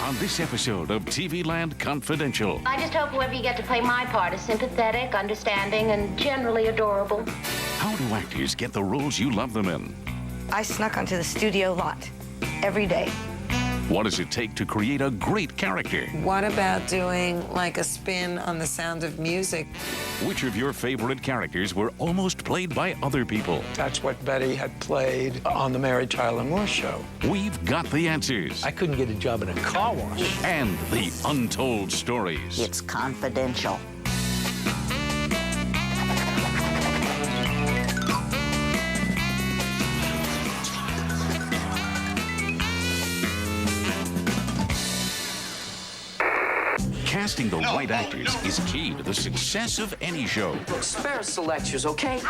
on this episode of TV Land Confidential. I just hope whoever you get to play my part is sympathetic, understanding, and generally adorable. How do actors get the roles you love them in? I snuck onto the studio lot every day. What does it take to create a great character? What about doing like a spin on The Sound of Music? Which of your favorite characters were almost played by other people? That's what Betty had played on the Mary Tyler Moore Show. We've got the answers. I couldn't get a job in a car wash. And the untold stories. It's confidential. Casting the right actors is key to the success of any show. Spare us the lectures, okay?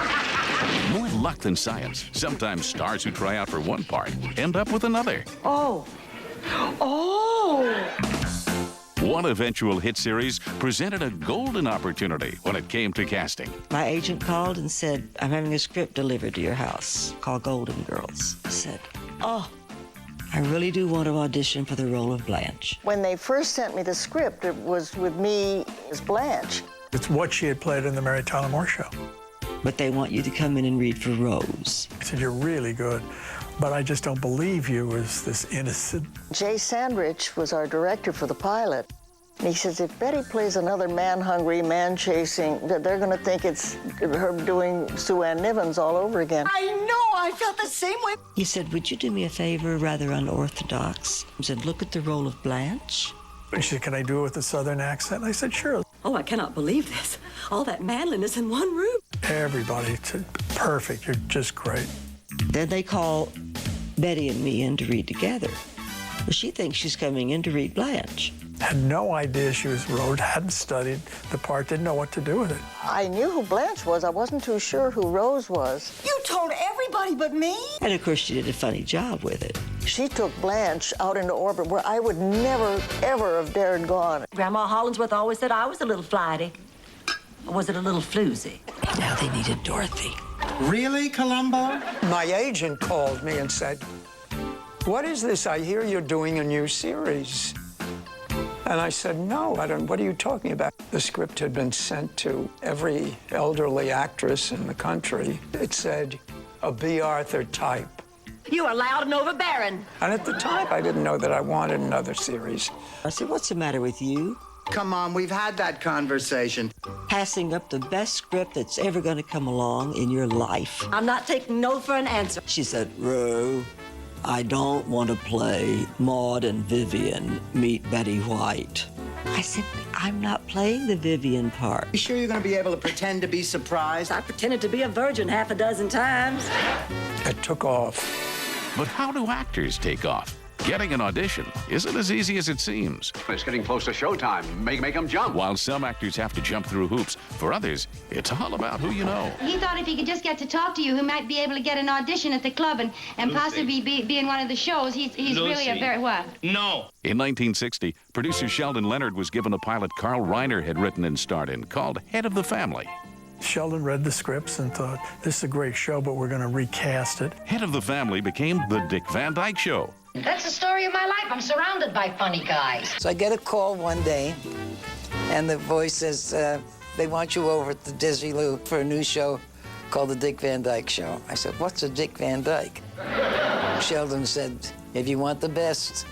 More luck than science. Sometimes stars who try out for one part end up with another. Oh. One eventual hit series presented a golden opportunity when it came to casting. My agent called and said, I'm having a script delivered to your house called Golden Girls. I said, oh, I really do want to audition for the role of Blanche. When they first sent me the script, it was with me as Blanche. It's what she had played in the Mary Tyler Moore Show. But they want you to come in and read for Rose. I said, you're really good, but I just don't believe you as this innocent. Jay Sandrich was our director for the pilot. And he says, if Betty plays another man-hungry, man-chasing, that they're going to think it's her doing Sue Ann Nivens all over again. I know, I felt the same way. He said, would you do me a favor, rather unorthodox? He said, look at the role of Blanche. And she said, can I do it with a Southern accent? And I said, sure. Oh, I cannot believe this. All that manliness in one room. Everybody said, perfect, you're just great. Then they call Betty and me in to read together. Well, she thinks she's coming in to read Blanche. Had no idea she was Rose, hadn't studied the part, didn't know what to do with it. I knew who Blanche was. I wasn't too sure who Rose was. You told everybody but me? And of course, she did a funny job with it. She took Blanche out into orbit where I would never, ever have dared gone. Grandma Hollingsworth always said I was a little flighty. Or was it a little floozy? Now they needed Dorothy. Really, Columbo? My agent called me and said, what is this? I hear you're doing a new series. And I said, no, I don't. What are you talking about? The script had been sent to every elderly actress in the country. It said, a B. Arthur type. You are loud and overbearing. And at the time, I didn't know that I wanted another series. I said, what's the matter with you? Come on, we've had that conversation. Passing up the best script that's ever going to come along in your life. I'm not taking no for an answer. She said, Ro, I don't want to play Maud and Vivian meet Betty White. I said, I'm not playing the Vivian part. You sure you're going to be able to pretend to be surprised? I pretended to be a virgin half a dozen times. It took off. But how do actors take off? Getting an audition isn't as easy as it seems. It's getting close to showtime. Make them jump. While some actors have to jump through hoops, for others, it's all about who you know. He thought if he could just get to talk to you, he might be able to get an audition at the club and possibly be in one of the shows. He's really a very, what? No. In 1960, producer Sheldon Leonard was given a pilot Carl Reiner had written and starred in called Head of the Family. Sheldon read the scripts and thought, this is a great show, but we're going to recast it. Head of the Family became The Dick Van Dyke Show. That's the story of my life. I'm surrounded by funny guys. So I get a call one day, and the voice says, they want you over at the Desilu for a new show called The Dick Van Dyke Show. I said, what's a Dick Van Dyke? Sheldon said, if you want the best,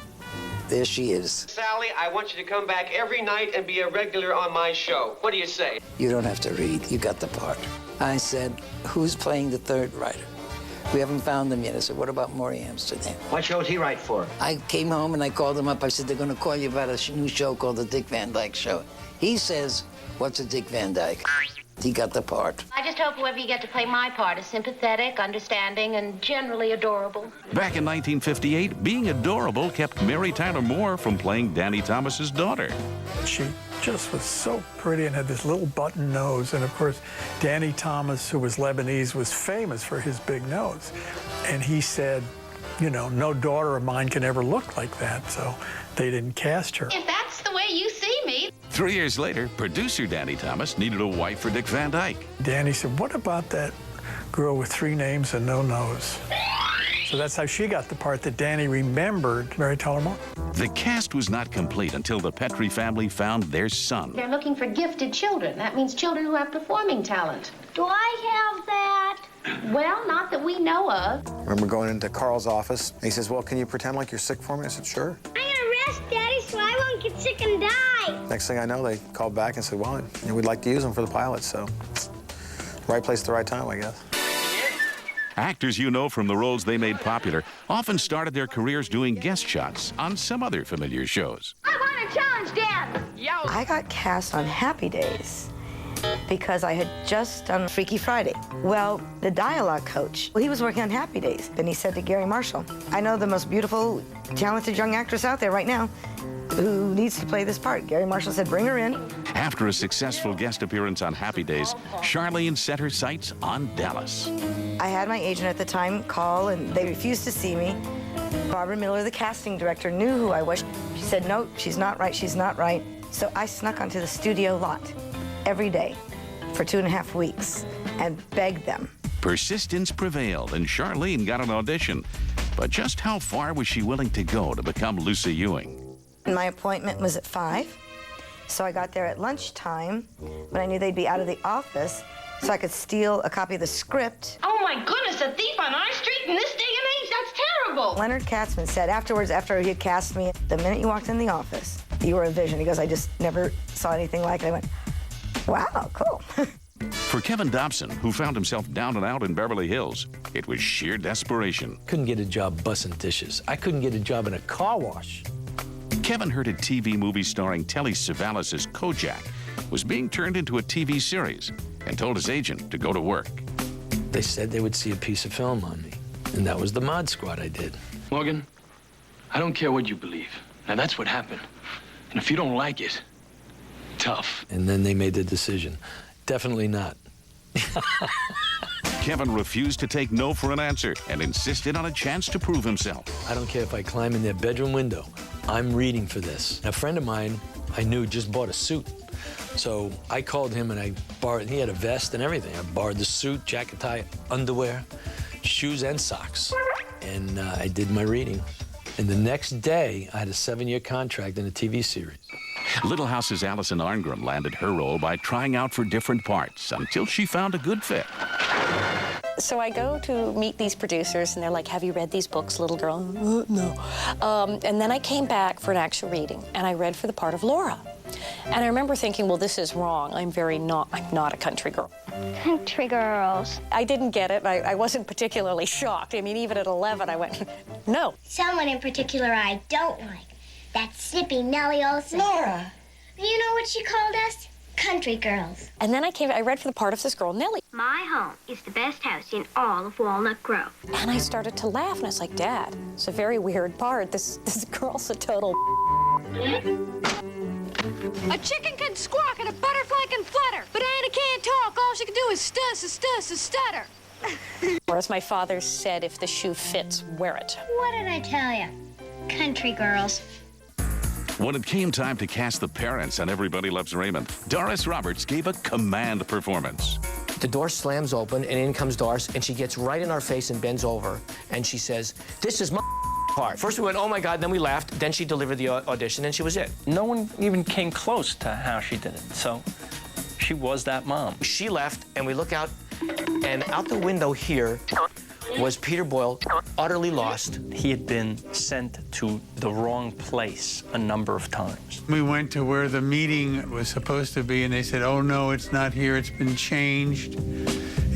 there she is. Sally, I want you to come back every night and be a regular on my show. What do you say? You don't have to read. You got the part. I said, who's playing the third writer? We haven't found them yet. I said, what about Maury Amsterdam? What show did he write for? I came home and I called him up. I said, they're going to call you about a new show called The Dick Van Dyke Show. He says, what's a Dick Van Dyke? He got the part. I just hope whoever you get to play my part is sympathetic, understanding, and generally adorable. Back in 1958, being adorable kept Mary Tyler Moore from playing Danny Thomas's daughter. She just was so pretty and had this little button nose. And of course, Danny Thomas, who was Lebanese, was famous for his big nose. And he said, you know, no daughter of mine can ever look like that. So they didn't cast her. If that's the way you see me. 3 years later, producer Danny Thomas needed a wife for Dick Van Dyke. Danny said, what about that girl with 3 names and no nose? So that's how she got the part that Danny remembered Mary Tyler Moore. The cast was not complete until the Petrie family found their son. They're looking for gifted children. That means children who have performing talent. Do I have that? Well, not that we know of. I remember going into Carl's office, and he says, well, can you pretend like you're sick for me? I said, sure. I'm gonna rest, Daddy, so I won't get sick and die. Next thing I know, they called back and said, well, we'd like to use them for the pilot, so right place at the right time, I guess. Actors you know from the roles they made popular often started their careers doing guest shots on some other familiar shows. I want a challenge, Dad. I got cast on Happy Days because I had just done Freaky Friday. Well, the dialogue coach, he was working on Happy Days, and he said to Gary Marshall, I know the most beautiful, talented young actress out there right now who needs to play this part. Gary Marshall said, bring her in. After a successful guest appearance on Happy Days, Charlene set her sights on Dallas. I had my agent at the time call, and they refused to see me. Barbara Miller, the casting director, knew who I was. She said, no, she's not right, she's not right. So I snuck onto the studio lot every day for 2.5 weeks and begged them. Persistence prevailed, and Charlene got an audition. But just how far was she willing to go to become Lucy Ewing? My appointment was at 5, so I got there at lunchtime when I knew they'd be out of the office, so I could steal a copy of the script. Oh, my goodness, a thief on our street in this day and age? That's terrible. Leonard Katzman said afterwards, after he had cast me, the minute you walked in the office, you were a vision. He goes, I just never saw anything like it. I went, wow, cool. For Kevin Dobson, who found himself down and out in Beverly Hills, it was sheer desperation. Couldn't get a job bussing dishes. I couldn't get a job in a car wash. Kevin heard a TV movie starring Telly Savalas as Kojak was being turned into a TV series and told his agent to go to work. They said they would see a piece of film on me, and that was the Mod Squad I did. Morgan, I don't care what you believe. Now, that's what happened. And if you don't like it, tough. And then they made the decision. Definitely not. Kevin refused to take no for an answer and insisted on a chance to prove himself. I don't care if I climb in their bedroom window. I'm reading for this. A friend of mine I knew just bought a suit. So I called him and I borrowed, he had a vest and everything. I borrowed the suit, jacket, tie, underwear, shoes, and socks. And I did my reading. And the next day, I had a 7-year contract in a TV series. Little House's Allison Arngrim landed her role by trying out for different parts until she found a good fit. So I go to meet these producers, and they're like, have you read these books, little girl? No. And then I came back for an actual reading, and I read for the part of Laura. And I remember thinking, well, this is wrong. I'm not a country girl. Country girls. I didn't get it. I wasn't particularly shocked. I mean, even at 11, I went, no. Someone in particular I don't like. That snippy Nellie Olson. Laura. You know what she called us? Country girls. And then I read for the part of this girl, Nellie. My home is the best house in all of Walnut Grove. And I started to laugh, and I was like, Dad, it's a very weird part. This girl's a total A chicken can squawk and a butterfly can flutter, but Anna can't talk. All she can do is stutter. Or as my father said, if the shoe fits, wear it. What did I tell you? Country girls. When it came time to cast the parents on Everybody Loves Raymond, Doris Roberts gave a command performance. The door slams open, and in comes Doris, and she gets right in our face and bends over, and she says, this is my part. First we went, oh my God, then we laughed, then she delivered the audition, and she was it. No one even came close to how she did it, so she was that mom. She left, and we look out, and out the window here was Peter Boyle, utterly lost. He had been sent to the wrong place a number of times. We went to where the meeting was supposed to be, and they said, oh, no, it's not here. It's been changed.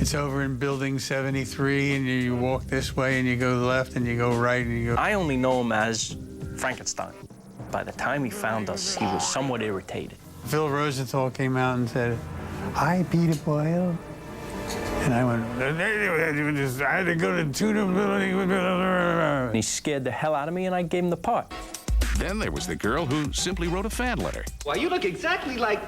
It's over in Building 73, and you walk this way, and you go left, and you go right, and you go... I only know him as Frankenstein. By the time he found us, he was somewhat irritated. Phil Rosenthal came out and said, hi, Peter Boyle. And I went, I had to go to the Tudor building. He scared the hell out of me, and I gave him the part. Then there was the girl who simply wrote a fan letter. Why, you look exactly like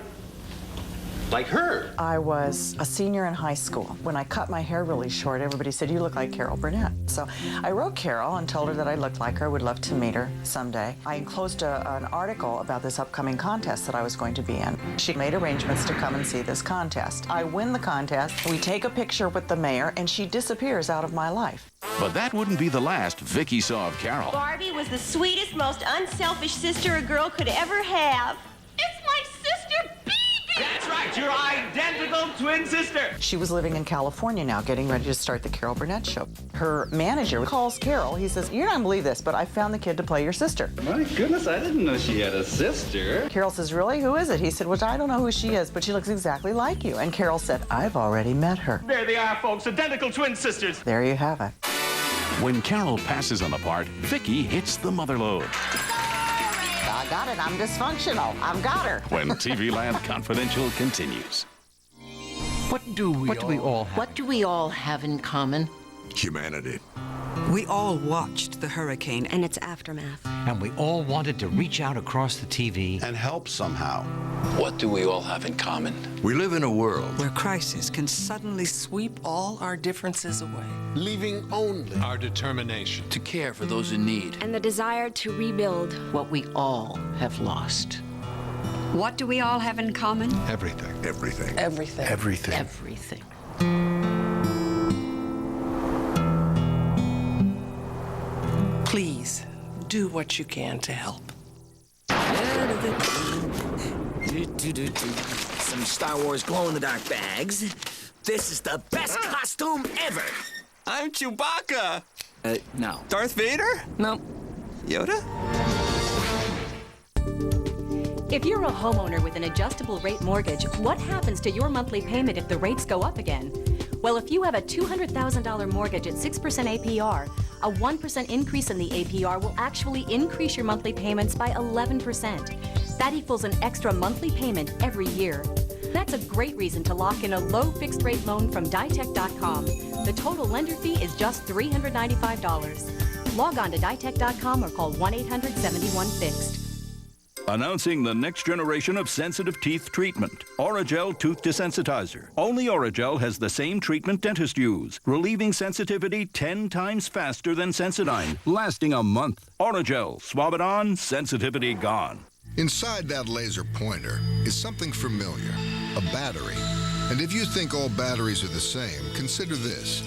like her. I was a senior in high school. When I cut my hair really short, everybody said, you look like Carol Burnett. So I wrote Carol and told her that I looked like her, would love to meet her someday. I enclosed an article about this upcoming contest that I was going to be in. She made arrangements to come and see this contest. I win the contest, we take a picture with the mayor, and she disappears out of my life. But that wouldn't be the last Vicky saw of Carol. Barbie was the sweetest, most unselfish sister a girl could ever have. It's my sister, Bibi! That's right, your identical twin sister. She was living in California now, getting ready to start the Carol Burnett show. Her manager calls Carol. He says, you're not gonna believe this, but I found the kid to play your sister. My goodness, I didn't know she had a sister. Carol says, really? Who is it? He said, well, I don't know who she is, but she looks exactly like you. And Carol said, I've already met her. There they are, folks, identical twin sisters. There you have it. When Carol passes on the part, Vicky hits the mother lode. I got it. I'm dysfunctional. I've got her. When TV Land Confidential continues. What do we all have in common? Humanity. We all watched the hurricane and its aftermath. And we all wanted to reach out across the TV and help somehow. What do we all have in common? We live in a world where crisis can suddenly sweep all our differences away, leaving only our determination to care for those in need and the desire to rebuild what we all have lost. What do we all have in common? Everything. Everything. Everything. Everything. Everything. Please, do what you can to help. Some Star Wars glow-in-the-dark bags. This is the best costume ever. I'm Chewbacca. No. Darth Vader? No. Yoda? If you're a homeowner with an adjustable rate mortgage, what happens to your monthly payment if the rates go up again? Well, if you have a $200,000 mortgage at 6% APR, a 1% increase in the APR will actually increase your monthly payments by 11%. That equals an extra monthly payment every year. That's a great reason to lock in a low fixed rate loan from ditech.com. The total lender fee is just $395. Log on to ditech.com or call 1-800-71-FIXED. Announcing the next generation of sensitive teeth treatment. Oragel Tooth Desensitizer. Only Oragel has the same treatment dentists use, relieving sensitivity 10 times faster than Sensodyne, lasting a month. Oragel, swab it on, sensitivity gone. Inside that laser pointer is something familiar, a battery. And if you think all batteries are the same, consider this.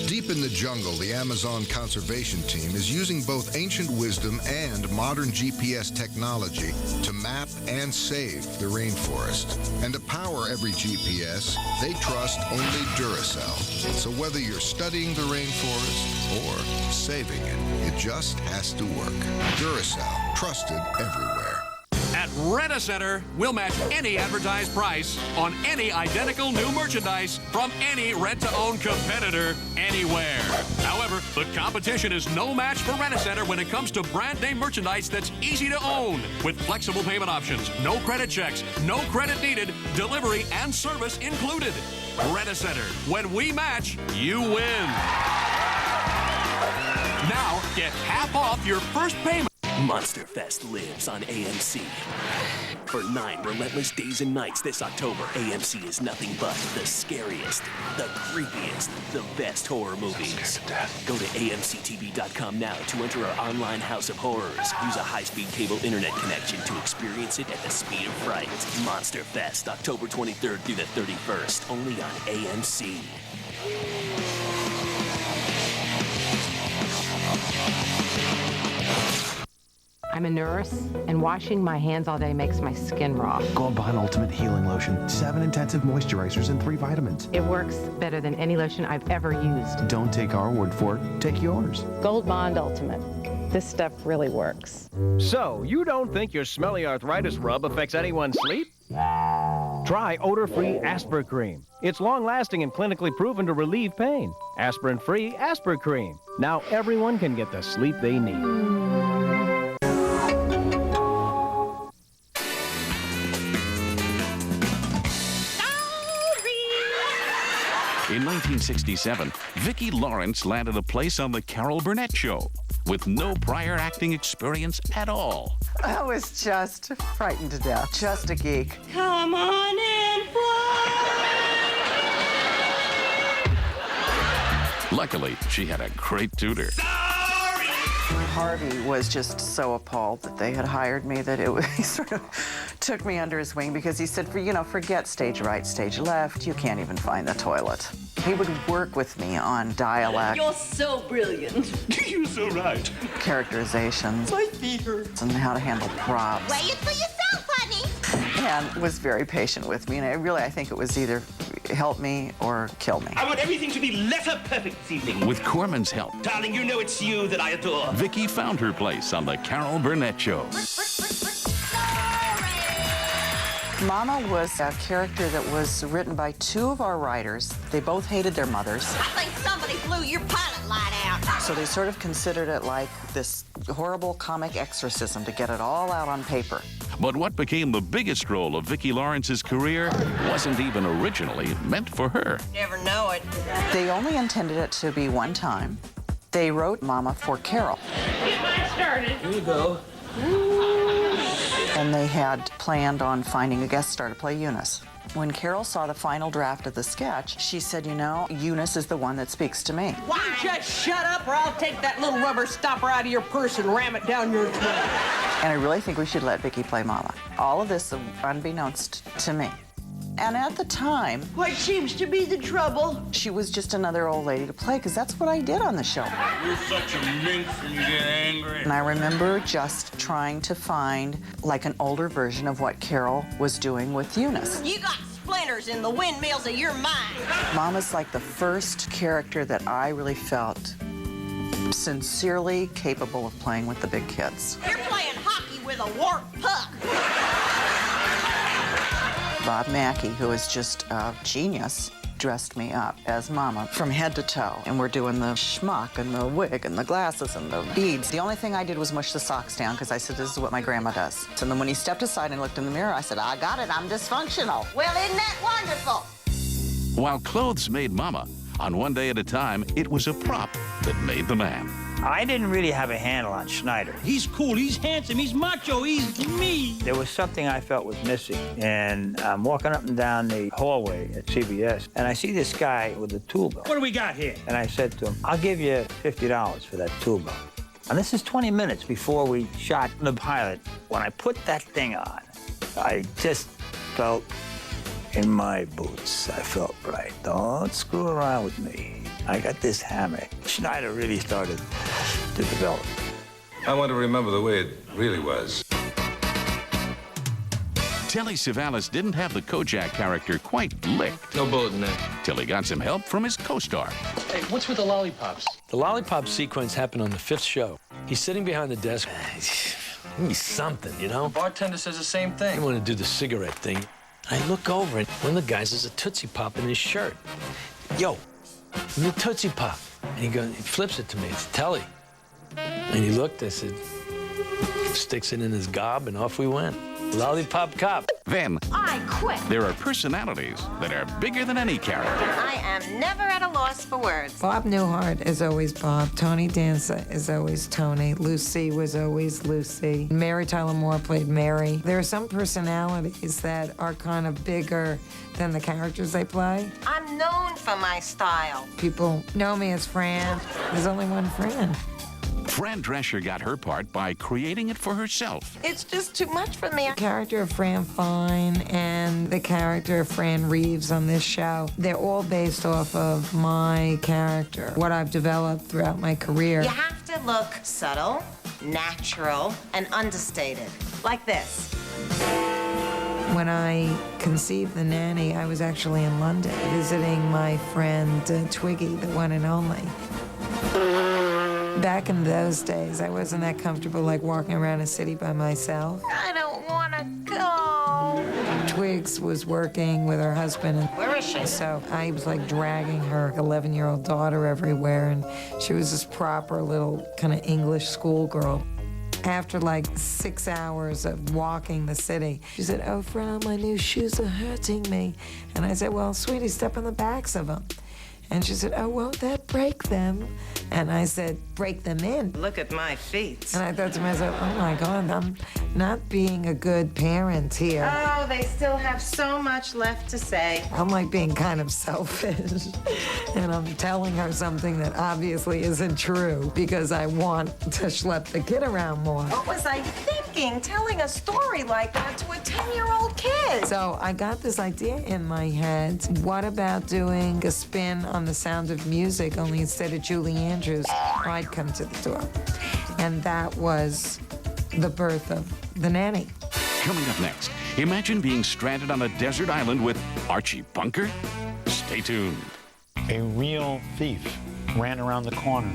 Deep in the jungle, the Amazon Conservation Team is using both ancient wisdom and modern GPS technology to map and save the rainforest. And to power every GPS, they trust only Duracell. So whether you're studying the rainforest or saving it, it just has to work. Duracell, trusted everywhere. At Rent-A-Center, we'll match any advertised price on any identical new merchandise from any rent-to-own competitor anywhere. However, the competition is no match for Rent-A-Center when it comes to brand name merchandise that's easy to own with flexible payment options, no credit checks, no credit needed, delivery and service included. Rent-A-Center, when we match, you win. Now, get half off your first payment. Monster Fest lives on AMC. For 9 relentless days and nights this October, AMC is nothing but the scariest, the creepiest, the best horror movies. Go to AMCTV.com now to enter our online house of horrors. Use a high-speed cable internet connection to experience it at the speed of fright. Monster Fest, October 23rd through the 31st, only on AMC. I'm a nurse, and washing my hands all day makes my skin raw. Gold Bond Ultimate Healing Lotion. 7 intensive moisturizers and 3 vitamins. It works better than any lotion I've ever used. Don't take our word for it. Take yours. Gold Bond Ultimate. This stuff really works. So, you don't think your smelly arthritis rub affects anyone's sleep? Try odor-free Aspirin Cream. It's long-lasting and clinically proven to relieve pain. Aspirin-free Aspirin Cream. Now everyone can get the sleep they need. In 1967, Vicki Lawrence landed a place on The Carol Burnett Show with no prior acting experience at all. I was just frightened to death. Just a geek. Come on in, boy. Luckily, she had a great tutor. Harvey was just so appalled that they had hired me that he sort of took me under his wing because he said, forget stage right, stage left. You can't even find the toilet. He would work with me on dialect. You're so brilliant. You're so right. Characterizations. My feet hurt. And how to handle props. Weigh it for yourself, honey. And was very patient with me. And I think it was either help me or kill me. I want everything to be letter perfect this evening. With Corman's help, Darling, you know it's you that I adore. Vicky found her place on the Carol Burnett Show. Mama was a character that was written by two of our writers. They both hated their mothers. I think somebody blew your pilot light out. So they sort of considered it like this horrible comic exorcism to get it all out on paper. But what became the biggest role of Vicki Lawrence's career wasn't even originally meant for her. Never know it. They only intended it to be one time. They wrote Mama for Carol. Get mine started. Here you go. And they had planned on finding a guest star to play Eunice. When Carol saw the final draft of the sketch, she said, Eunice is the one that speaks to me. Why don't you just shut up or I'll take that little rubber stopper out of your purse and ram it down your throat. And I really think we should let Vicki play Mama. All of this unbeknownst to me. And at the time... What seems to be the trouble? She was just another old lady to play, because that's what I did on the show. You're such a minx when you get angry. And I remember just trying to find, like, an older version of what Carol was doing with Eunice. You got splinters in the windmills of your mind. Mama's like the first character that I really felt sincerely capable of playing with the big kids. You're playing hockey with a warped puck. Bob Mackey, who is just a genius, dressed me up as Mama from head to toe. And we're doing the schmuck and the wig and the glasses and the beads. The only thing I did was mush the socks down because I said, this is what my grandma does. And then when he stepped aside and looked in the mirror, I said, I got it, I'm dysfunctional. Well, isn't that wonderful? While clothes made Mama, on One Day at a Time, it was a prop that made the man. I didn't really have a handle on Schneider. He's cool, he's handsome, he's macho, he's me. There was something I felt was missing, and I'm walking up and down the hallway at CBS, and I see this guy with a tool belt. What do we got here? And I said to him, I'll give you $50 for that tool belt. And this is 20 minutes before we shot the pilot. When I put that thing on, I just felt in my boots. I felt right. Don't screw around with me. I got this hammer. Schneider really started to develop. I want to remember the way it really was. Telly Savalas didn't have the Kojak character quite licked. No bullet in there. Till he got some help from his co-star. Hey, what's with the lollipops? The lollipop sequence happened on the 5th show. He's sitting behind the desk. Give me something, you know? The bartender says the same thing. I want to do the cigarette thing. I look over, and one of the guys has a Tootsie Pop in his shirt. Yo, give me a Tootsie Pop. And he flips it to me. It's Telly. And he looked, I said, sticks it in his gob, and off we went. Lollipop cop. Then, I quit. there are personalities that are bigger than any character. I am never at a loss for words. Bob Newhart is always Bob. Tony Danza is always Tony. Lucy was always Lucy. Mary Tyler Moore played Mary. There are some personalities that are kind of bigger than the characters they play. I'm known for my style. People know me as Fran. There's only one Fran. Fran Drescher got her part by creating it for herself. It's just too much for me. The character of Fran Fine and the character of Fran Reeves on this show, they're all based off of my character, what I've developed throughout my career. You have to look subtle, natural, and understated. Like this. When I conceived The Nanny, I was actually in London visiting my friend Twiggy, the one and only. Back in those days, I wasn't that comfortable like walking around a city by myself. I don't want to go. Twigs was working with her husband. Where is she? So I was like dragging her 11-year-old daughter everywhere, and she was this proper little kind of English schoolgirl. After like 6 hours of walking the city, she said, "Oh, Fran, my new shoes are hurting me." And I said, "Well, sweetie, step on the backs of them." And she said, "Oh, won't that break them?" And I said, break them in. Look at my feet. And I thought to myself, oh my God, I'm not being a good parent here. Oh, they still have so much left to say. I'm like being kind of selfish. And I'm telling her something that obviously isn't true because I want to schlep the kid around more. What was I thinking, telling a story like that to a 10-year-old kid? So I got this idea in my head. What about doing a spin on The Sound of Music, only instead of Julie Andrews, I'd come to the door. And that was the birth of The Nanny. Coming up next, imagine being stranded on a desert island with Archie Bunker. Stay tuned. A real thief ran around the corner,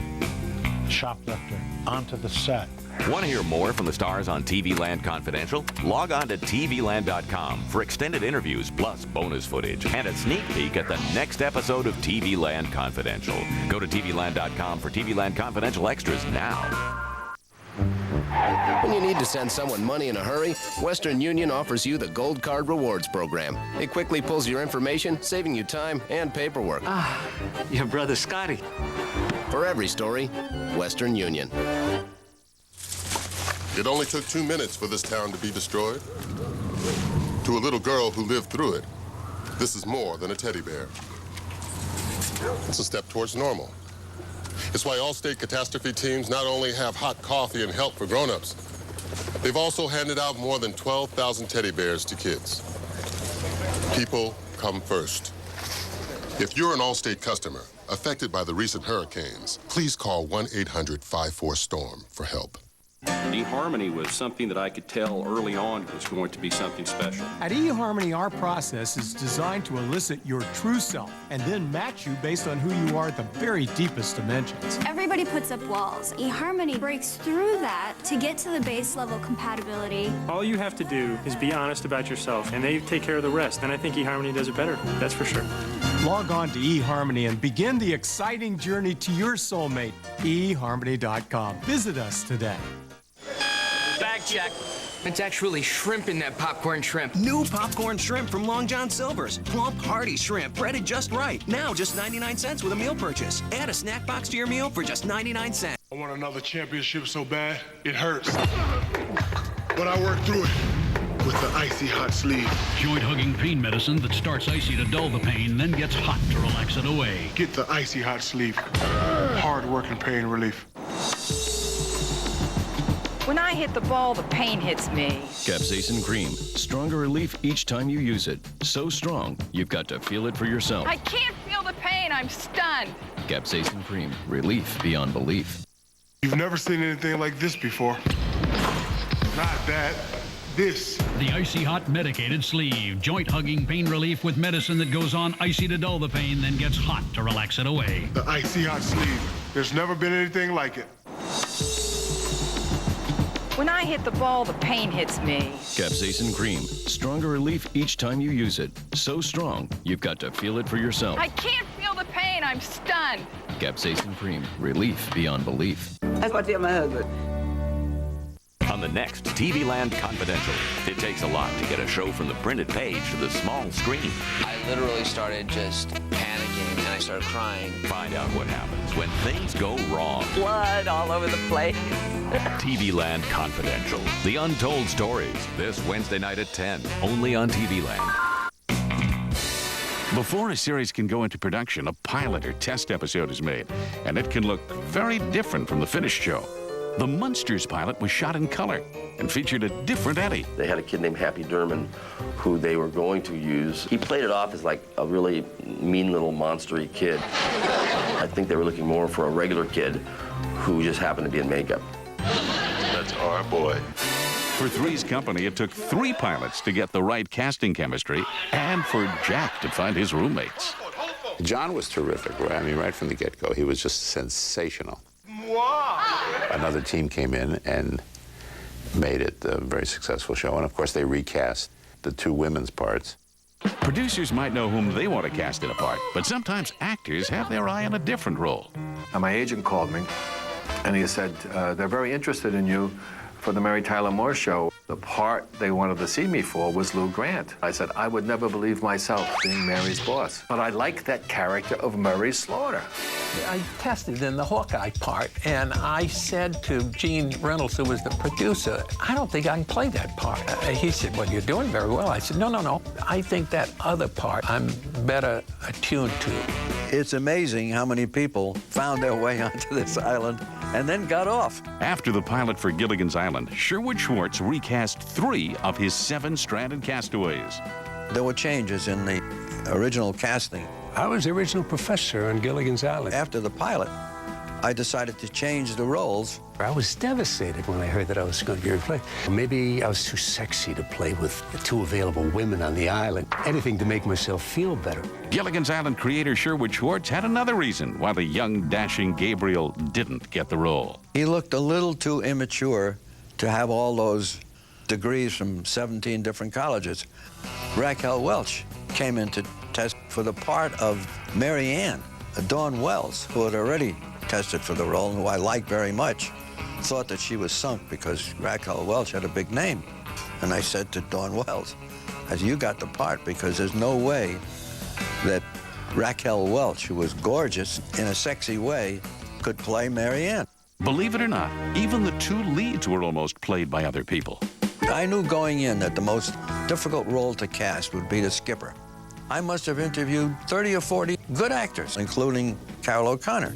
shoplifter, onto the set. Want to hear more from the stars on TV Land Confidential? Log on to tvland.com for extended interviews plus bonus footage and a sneak peek at the next episode of TV Land Confidential. Go to tvland.com for TV Land Confidential extras now. When you need to send someone money in a hurry, Western Union offers you the Gold Card Rewards program. It quickly pulls your information, saving you time and paperwork. Ah, your brother Scotty. For every story, Western Union. It only took 2 minutes for this town to be destroyed. To a little girl who lived through it, this is more than a teddy bear. It's a step towards normal. It's why all state catastrophe teams not only have hot coffee and help for grown-ups, they've also handed out more than 12,000 teddy bears to kids. People come first. If you're an Allstate customer affected by the recent hurricanes, please call 1-800-54-STORM for help. eHarmony was something that I could tell early on was going to be something special. At eHarmony, our process is designed to elicit your true self and then match you based on who you are at the very deepest dimensions. Everybody puts up walls. eHarmony breaks through that to get to the base level compatibility. All you have to do is be honest about yourself, and they take care of the rest. And I think eHarmony does it better. That's for sure. Log on to eHarmony and begin the exciting journey to your soulmate. eHarmony.com. Visit us today. Bag check. It's actually shrimp in that popcorn shrimp. New popcorn shrimp from Long John Silver's. Plump, hearty shrimp, breaded just right. Now just 99 cents with a meal purchase. Add a snack box to your meal for just 99 cents. I want another championship so bad, it hurts. But I work through it with the icy hot sleeve. Joint-hugging pain medicine that starts icy to dull the pain, then gets hot to relax it away. Get the icy hot sleeve. Hard-working pain relief. When I hit the ball, the pain hits me. Capsaicin Cream. Stronger relief each time you use it. So strong, you've got to feel it for yourself. I can't feel the pain. I'm stunned. Capsaicin Cream. Relief beyond belief. You've never seen anything like this before. Not that. This. The icy hot medicated sleeve. Joint-hugging pain relief with medicine that goes on icy to dull the pain, then gets hot to relax it away. The icy hot sleeve. There's never been anything like it. When I hit the ball, the pain hits me. Capsaicin Cream. Stronger relief each time you use it. So strong, you've got to feel it for yourself. I can't feel the pain. I'm stunned. Capsaicin Cream. Relief beyond belief. That's what I tell my husband. On the next TV Land Confidential, it takes a lot to get a show from the printed page to the small screen. I literally started just panicking and I started crying. Find out what happens when things go wrong. Blood all over the place. TV Land Confidential. The Untold Stories. This Wednesday night at 10. Only on TV Land. Before a series can go into production, a pilot or test episode is made, and it can look very different from the finished show. The Munsters pilot was shot in color and featured a different Eddie. They had a kid named Happy Durman who they were going to use. He played it off as like a really mean little monster-y kid. I think they were looking more for a regular kid who just happened to be in makeup. That's our boy. For Three's Company, it took 3 pilots to get the right casting chemistry and for Jack to find his roommates. John was terrific, right? I mean, right from the get-go, he was just sensational. Another team came in and made it a very successful show, and of course they recast the 2 women's parts. Producers might know whom they want to cast in a part, but sometimes actors have their eye on a different role. My agent called me, and he said, they're very interested in you for the Mary Tyler Moore Show. The part they wanted to see me for was Lou Grant. I said, I would never believe myself being Mary's boss. But I like that character of Murray Slaughter. I tested in the Hawkeye part, and I said to Gene Reynolds, who was the producer, I don't think I can play that part. He said, well, you're doing very well. I said, no. I think that other part I'm better attuned to. It's amazing how many people found their way onto this island and then got off. After the pilot for Gilligan's Island, Sherwood Schwartz recast 3 of his 7 stranded castaways. There were changes in the original casting. I was the original professor on Gilligan's Island. After the pilot, I decided to change the roles. I was devastated when I heard that I was going to be replaced. Maybe I was too sexy to play with the 2 available women on the island. Anything to make myself feel better. Gilligan's Island creator Sherwood Schwartz had another reason why the young, dashing Gabriel didn't get the role. He looked a little too immature to have all those degrees from 17 different colleges. Raquel Welch came in to test for the part of Mary Ann. Dawn Wells, who had already tested for the role and who I liked very much, thought that she was sunk because Raquel Welch had a big name. And I said to Dawn Wells, you got the part because there's no way that Raquel Welch, who was gorgeous in a sexy way, could play Mary Ann. Believe it or not, even the 2 leads were almost played by other people. I knew going in that the most difficult role to cast would be the skipper. I must have interviewed 30 or 40 good actors, including Carol O'Connor.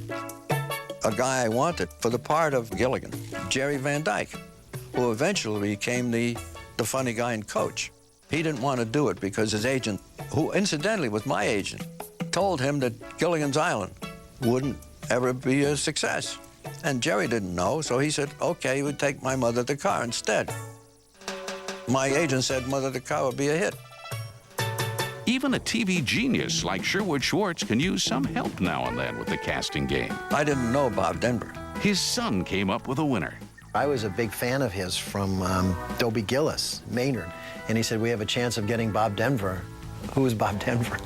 A guy I wanted for the part of Gilligan, Jerry Van Dyke, who eventually became the funny guy and coach. He didn't want to do it because his agent, who incidentally was my agent, told him that Gilligan's Island wouldn't ever be a success. And Jerry didn't know, so he said, okay, he would take My Mother the Car instead. My agent said Mother the Car would be a hit. Even a TV genius like Sherwood Schwartz can use some help now and then with the casting game. I didn't know Bob Denver. His son came up with a winner. I was a big fan of his from Dobie Gillis, Maynard. And he said, we have a chance of getting Bob Denver. Who is Bob Denver?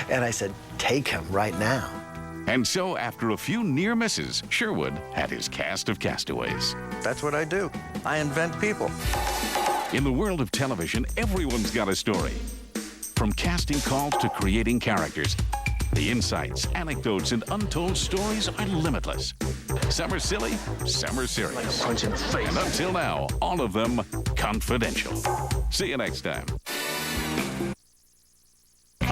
And I said, take him right now. And so, after a few near misses, Sherwood had his cast of castaways. That's what I do. I invent people. In the world of television, everyone's got a story. From casting calls to creating characters, the insights, anecdotes, and untold stories are limitless. Some are silly, some are serious. Like a punch in the face. And until now, all of them confidential. See you next time.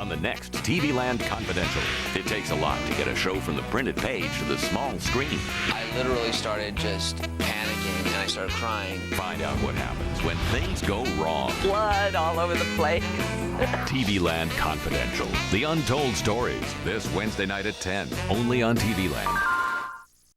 On the next TV Land Confidential, it takes a lot to get a show from the printed page to the small screen. I literally started just panicking and I started crying. Find out what happens when things go wrong. Blood all over the place. TV Land Confidential, the untold stories, this Wednesday night at 10, only on TV Land.